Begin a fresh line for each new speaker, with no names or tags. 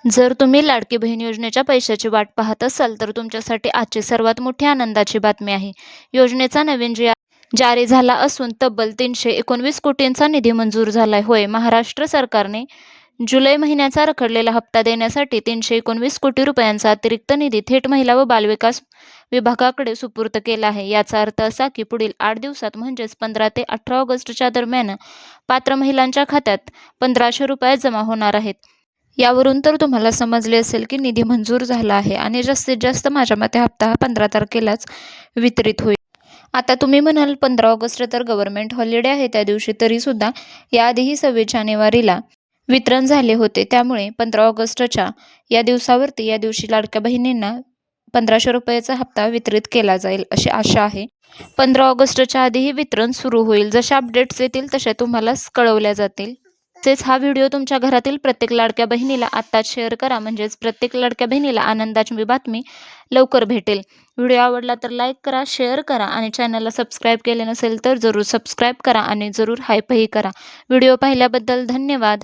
जर तुम्ही लाडकी बहीण योजनेच्या पैशाची वाट पाहत असाल, तर तुमच्यासाठी आजची सर्वात मोठी आनंदाची बातमी आहे. योजनेचा नवीन जारी झाला असून तब्बल 319 कोटींचा निधी मंजूर झालाय. होय, महाराष्ट्र सरकारने जुलै महिन्याचा रखडलेला हप्ता देण्यासाठी 319 कोटी रुपयांचा अतिरिक्त निधी थेट महिला व बालविकास विभागाकडे सुपूर्द केला आहे. याचा अर्थ असा की पुढील 8 दिवसात म्हणजेच 15 ते 18 ऑगस्टच्या दरम्यान पात्र महिलांच्या खात्यात ₹1,500 जमा होणार आहेत. यावरून तर तुम्हाला समजले असेल की निधी मंजूर झाला आहे आणि जास्तीत जास्त माझ्या मते हप्ता हा 15 तारखेलाच वितरित होईल. आता तुम्ही म्हणाल 15 ऑगस्ट तर गव्हर्नमेंट हॉलिडे आहे त्या दिवशी, तरीसुद्धा याआधीही 26 जानेवारीला वितरण झाले होते. त्यामुळे 15 ऑगस्टच्या या दिवसावरती या दिवशी लाडक्या बहिणींना ₹1,500चा हप्ता वितरित केला जाईल अशी आशा आहे. 15 ऑगस्टच्या आधीही वितरण सुरू होईल. जशा अपडेट्स येतील तशा तुम्हाला कळवल्या जातील. तसेच हा व्हिडिओ तुमच्या घरातील प्रत्येक लाडक्या बहिणीला आत्ताच शेअर करा, म्हणजेच प्रत्येक लाडक्या बहिणीला आनंदाची बातमी लवकर भेटेल. व्हिडिओ आवडला तर लाईक करा, शेअर करा आणि चॅनलला सबस्क्राईब केले नसेल तर जरूर सबस्क्राईब करा आणि जरूर हायपही करा. व्हिडिओ पाहिल्याबद्दल धन्यवाद.